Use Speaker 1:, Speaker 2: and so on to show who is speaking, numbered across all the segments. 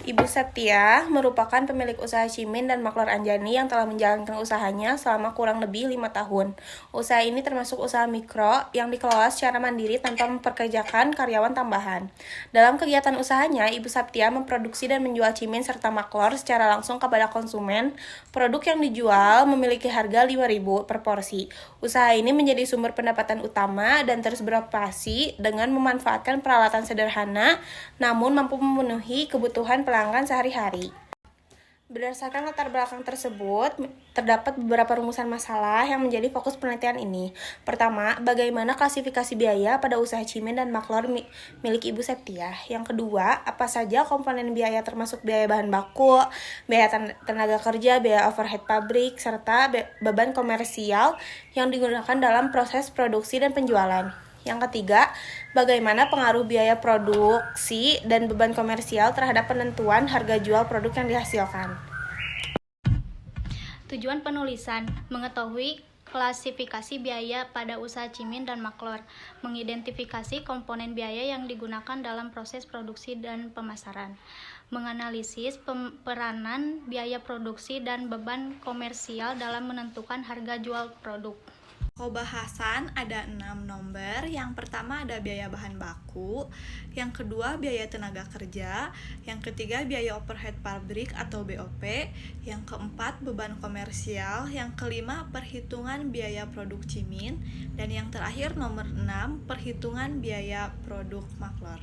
Speaker 1: Ibu Septia merupakan pemilik usaha Cimin dan Maklar Anjani yang telah menjalankan usahanya selama kurang lebih 5 tahun. Usaha ini termasuk usaha mikro yang dikelola secara mandiri tanpa memperkerjakan karyawan tambahan. Dalam kegiatan usahanya, Ibu Septia memproduksi dan menjual Cimin serta Maklar secara langsung kepada konsumen. Produk yang dijual memiliki harga Rp5.000 per porsi. Usaha ini menjadi sumber pendapatan utama dan terus beroperasi dengan memanfaatkan peralatan sederhana namun mampu memenuhi kebutuhan pelanggan sehari-hari. Berdasarkan latar belakang tersebut, terdapat beberapa rumusan masalah yang menjadi fokus penelitian ini. Pertama, bagaimana klasifikasi biaya pada usaha Cimin dan Maklar milik Ibu Septia. Yang kedua, apa saja komponen biaya termasuk biaya bahan baku, biaya tenaga kerja, biaya overhead pabrik, serta beban komersial yang digunakan dalam proses produksi dan penjualan. Yang ketiga, bagaimana pengaruh biaya produksi dan beban komersial terhadap penentuan harga jual produk yang dihasilkan.
Speaker 2: Tujuan penulisan: mengetahui klasifikasi biaya pada usaha Cimin dan Maklar, mengidentifikasi komponen biaya yang digunakan dalam proses produksi dan pemasaran, menganalisis peranan biaya produksi dan beban komersial dalam menentukan harga jual produk.
Speaker 3: Bahasan ada 6 nomor. Yang pertama ada biaya bahan baku, yang kedua biaya tenaga kerja, yang ketiga biaya overhead pabrik atau BOP, yang keempat beban komersial, yang kelima perhitungan biaya produk Cimin, dan yang terakhir nomor 6 perhitungan biaya produk Maklar.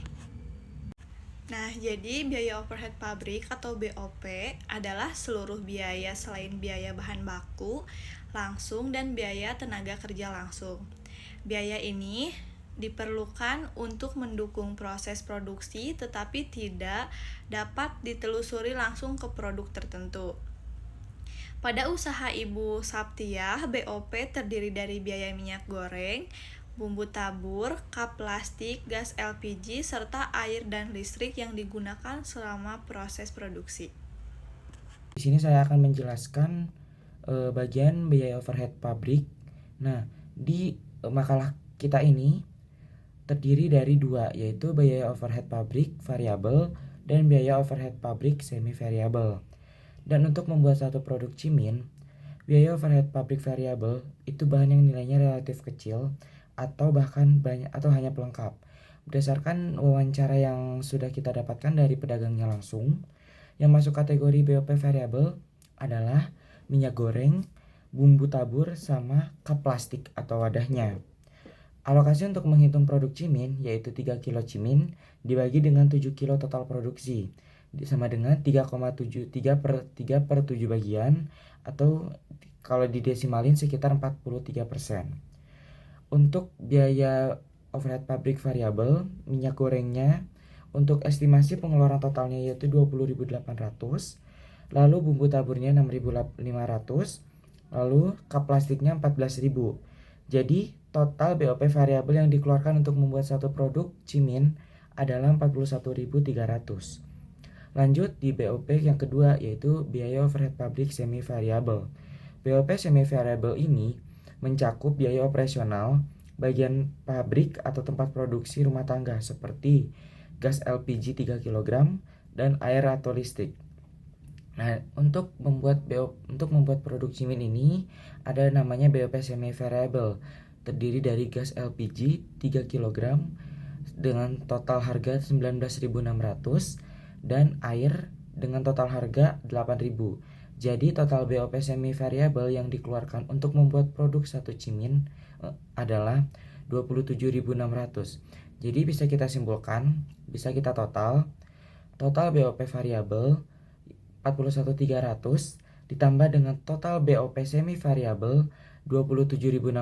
Speaker 3: Nah, jadi biaya overhead pabrik atau BOP adalah seluruh biaya selain biaya bahan baku langsung dan biaya tenaga kerja langsung. Biaya ini diperlukan untuk mendukung proses produksi tetapi tidak dapat ditelusuri langsung ke produk tertentu. Pada usaha Ibu Septia, BOP terdiri dari biaya minyak goreng, bumbu tabur, kap plastik, gas LPG, serta air dan listrik yang digunakan selama proses produksi.
Speaker 4: Di sini saya akan menjelaskan bagian biaya overhead pabrik. Nah, di makalah kita ini terdiri dari dua, yaitu biaya overhead pabrik variabel dan biaya overhead pabrik semi variabel. Dan untuk membuat satu produk Cimin, biaya overhead pabrik variabel itu bahan yang nilainya relatif kecil atau bahkan banyak atau hanya pelengkap. Berdasarkan wawancara yang sudah kita dapatkan dari pedagangnya langsung, yang masuk kategori BOP variabel adalah minyak goreng, bumbu tabur, sama kap plastik atau wadahnya. Alokasi untuk menghitung produk Cimin yaitu 3 kilo Cimin dibagi dengan 7 kilo total produksi, sama dengan 3,73 per 7 bagian, atau kalau didesimalin sekitar 43%. Untuk biaya overhead pabrik variabel, minyak gorengnya untuk estimasi pengeluaran totalnya yaitu 20.800, lalu bumbu taburnya 6.500, lalu kap plastiknya 14.000. Jadi total BOP variabel yang dikeluarkan untuk membuat satu produk Cimin adalah 41.300. Lanjut di BOP yang kedua, yaitu biaya overhead pabrik semi variabel. BOP semi variabel ini mencakup biaya operasional bagian pabrik atau tempat produksi rumah tangga seperti gas LPG 3 kg dan air atau listrik. Nah, untuk membuat produk Cimin ini ada namanya BOP semi variable, terdiri dari gas LPG 3 kg dengan total harga 19.600 dan air dengan total harga 8.000. Jadi total BOP semi variable yang dikeluarkan untuk membuat produk satu Cimin adalah 27.600. Jadi bisa kita simpulkan, bisa kita total BOP variabel 41.300 ditambah dengan total BOP semi variabel 27.600,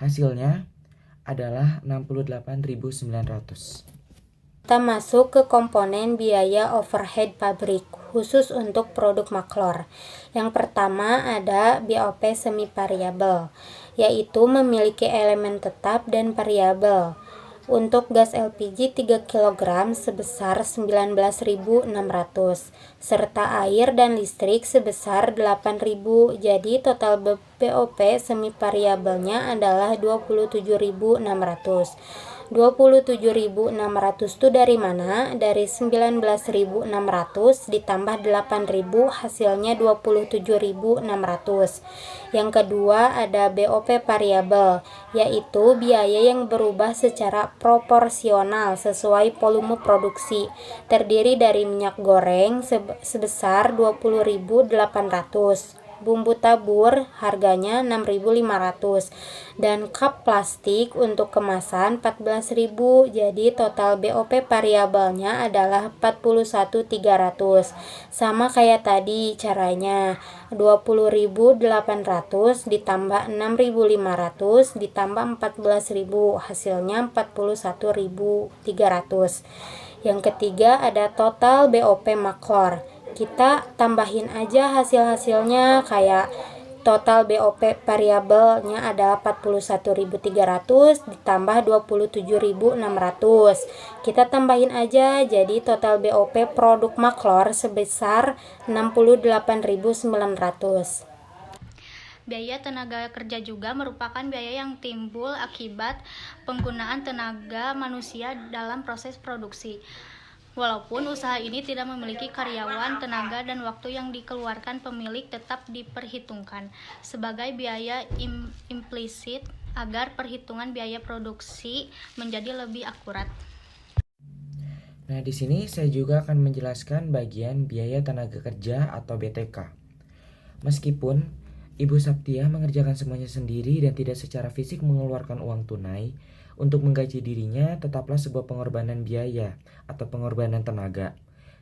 Speaker 4: hasilnya adalah 68.900.
Speaker 5: Kita masuk ke komponen biaya overhead pabrik khusus untuk produk Maklar. Yang pertama ada BOP semi variabel, yaitu memiliki elemen tetap dan variabel. Untuk gas LPG 3 kg sebesar 19.600 serta air dan listrik sebesar 8.000. Jadi total BOP semi variabelnya adalah 27.600. 27.600 itu dari mana? Dari 19.600 ditambah 8.000 hasilnya 27.600. Yang kedua ada BOP variabel, yaitu biaya yang berubah secara proporsional sesuai volume produksi. Terdiri dari minyak goreng sebesar 20.800. Bumbu tabur harganya 6.500 dan cup plastik untuk kemasan 14.000. Jadi total BOP variabelnya adalah 41.300. Sama kayak tadi caranya, 20.800 ditambah 6.500 ditambah 14.000 hasilnya 41.300. Yang ketiga ada total BOP maklor. Kita tambahin aja hasil-hasilnya, kayak total BOP variabelnya adalah 41.300 ditambah 27.600. Kita tambahin aja, jadi total BOP produk maklor sebesar 68.900.
Speaker 2: Biaya tenaga kerja juga merupakan biaya yang timbul akibat penggunaan tenaga manusia dalam proses produksi. Walaupun usaha ini tidak memiliki karyawan, tenaga, dan waktu yang dikeluarkan pemilik tetap diperhitungkan sebagai biaya implisit agar perhitungan biaya produksi menjadi lebih akurat.
Speaker 4: Nah, di sini saya juga akan menjelaskan bagian biaya tenaga kerja atau BTK. Meskipun Ibu Saptia mengerjakan semuanya sendiri dan tidak secara fisik mengeluarkan uang tunai untuk menggaji dirinya, tetaplah sebuah pengorbanan biaya atau pengorbanan tenaga.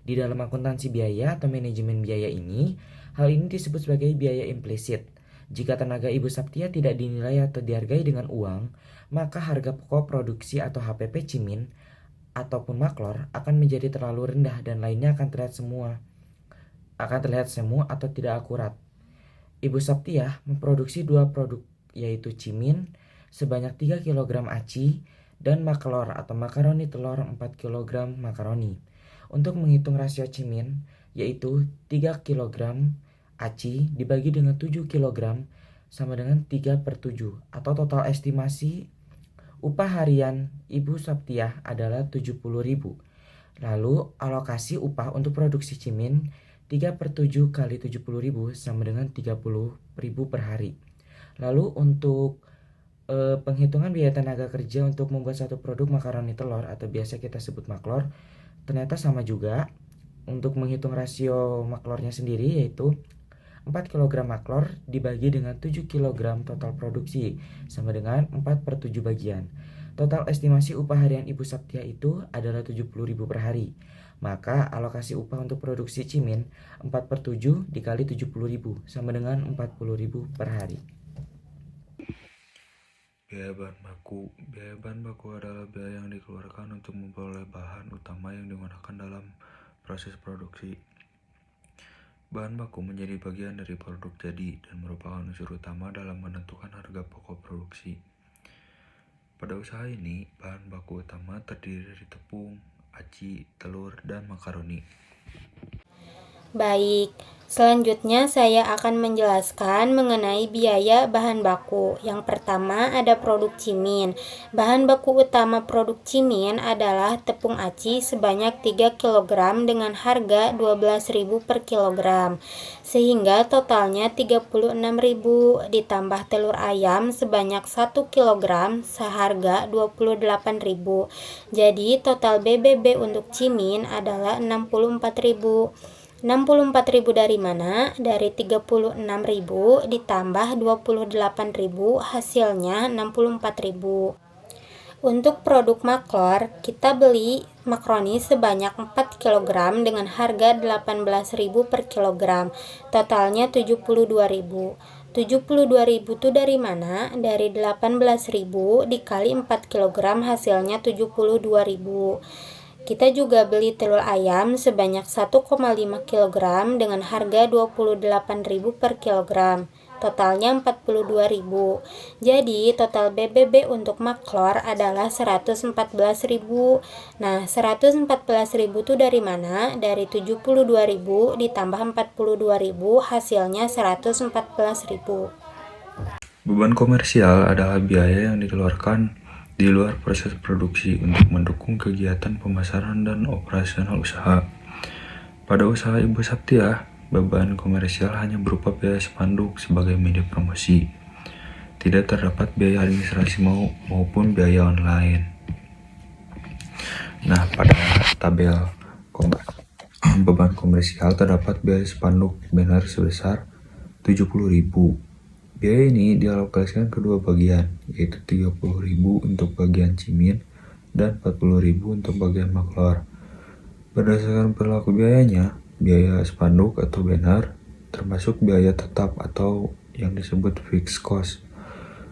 Speaker 4: Di dalam akuntansi biaya atau manajemen biaya ini, hal ini disebut sebagai biaya implisit. Jika tenaga Ibu Saptia tidak dinilai atau dihargai dengan uang, maka harga pokok produksi atau HPP Cimin ataupun maklor akan menjadi terlalu rendah dan lainnya akan terlihat semu atau tidak akurat. Ibu Saptia memproduksi 2 produk, yaitu Cimin sebanyak 3 kg aci dan maklor atau makaroni telur 4 kg makaroni. Untuk menghitung rasio Cimin, yaitu 3 kg aci dibagi dengan 7 kg sama dengan 3/7, atau total estimasi upah harian Ibu Saptia adalah 70.000. Lalu alokasi upah untuk produksi Cimin 3/7 kali 70.000 sama dengan 30.000 per hari. Lalu untuk penghitungan biaya tenaga kerja untuk membuat satu produk makaroni telur atau biasa kita sebut maklor, ternyata sama juga. Untuk menghitung rasio maklornya sendiri, yaitu 4 kg maklor dibagi dengan 7 kg total produksi sama dengan 4/7 bagian. Total estimasi upah harian Ibu Saptia itu adalah 70.000 per hari. Maka alokasi upah untuk produksi Cimin 4/7 dikali 70.000 sama dengan 40.000 per hari.
Speaker 6: Biaya bahan baku adalah biaya yang dikeluarkan untuk memperoleh bahan utama yang digunakan dalam proses produksi. Bahan baku menjadi bagian dari produk jadi dan merupakan unsur utama dalam menentukan harga pokok produksi. Pada usaha ini, bahan baku utama terdiri dari tepung, aci, telur, dan makaroni.
Speaker 5: Baik, selanjutnya saya akan menjelaskan mengenai biaya bahan baku. Yang pertama ada produk Cimin. Bahan baku utama produk Cimin adalah tepung aci sebanyak 3 kg dengan harga 12.000 per kilogram. Sehingga totalnya 36.000 ditambah telur ayam sebanyak 1 kg seharga 28.000. Jadi total BBB untuk Cimin adalah 64.000. 64.000 dari mana? Dari 36.000 ditambah 28.000 hasilnya 64.000. Untuk produk maklor, kita beli makaroni sebanyak 4 kg dengan harga 18.000 per kilogram. Totalnya 72.000. 72.000 itu dari mana? Dari 18.000 dikali 4 kg hasilnya 72.000. Kita juga beli telur ayam sebanyak 1,5 kg dengan harga 28.000 per kilogram. Totalnya 42.000. Jadi total BBB untuk maklor adalah 114.000. Nah, 114.000 itu dari mana? Dari 72.000 ditambah 42.000 hasilnya 114.000.
Speaker 6: Beban komersial adalah biaya yang dikeluarkan di luar proses produksi untuk mendukung kegiatan pemasaran dan operasional usaha. Pada usaha Ibu Saptia, beban komersial hanya berupa biaya spanduk sebagai media promosi. Tidak terdapat biaya administrasi maupun biaya online. Nah, pada tabel beban komersial terdapat biaya spanduk banner sebesar 70.000. Biaya ini dialokasikan kedua bagian, yaitu 30.000 untuk bagian Cimin dan 40.000 untuk bagian Maklor. Berdasarkan perilaku biayanya, biaya spanduk atau banner termasuk biaya tetap atau yang disebut fixed cost,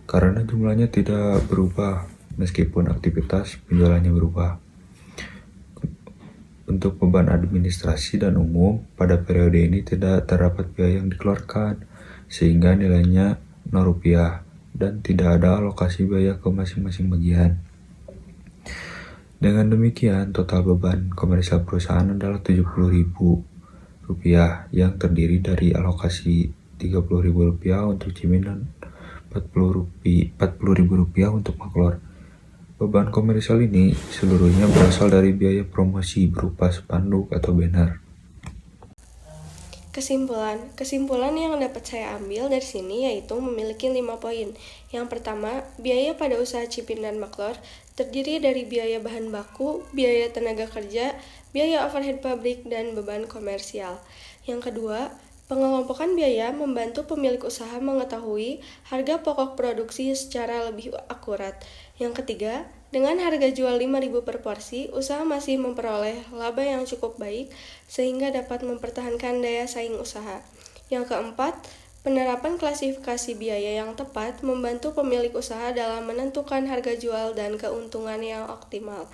Speaker 6: karena jumlahnya tidak berubah meskipun aktivitas penjualannya berubah. Untuk beban administrasi dan umum, pada periode ini tidak terdapat biaya yang dikeluarkan, sehingga nilainya Rp0 dan tidak ada alokasi biaya ke masing-masing bagian. Dengan demikian, total beban komersial perusahaan adalah Rp70.000 yang terdiri dari alokasi Rp30.000 untuk Cimin dan Rp40.000 untuk Maklor. Beban komersial ini seluruhnya berasal dari biaya promosi berupa spanduk atau banner.
Speaker 1: Kesimpulan yang dapat saya ambil dari sini yaitu memiliki 5 poin. Yang pertama, biaya pada usaha Cimin dan Maklor terdiri dari biaya bahan baku, biaya tenaga kerja, biaya overhead pabrik, dan beban komersial. Yang kedua, pengelompokan biaya membantu pemilik usaha mengetahui harga pokok produksi secara lebih akurat. Yang ketiga, dengan harga jual 5.000 per porsi, usaha masih memperoleh laba yang cukup baik sehingga dapat mempertahankan daya saing usaha. Yang keempat, penerapan klasifikasi biaya yang tepat membantu pemilik usaha dalam menentukan harga jual dan keuntungan yang optimal.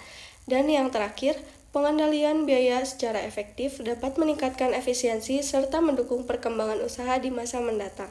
Speaker 1: Dan yang terakhir, pengendalian biaya secara efektif dapat meningkatkan efisiensi serta mendukung perkembangan usaha di masa mendatang.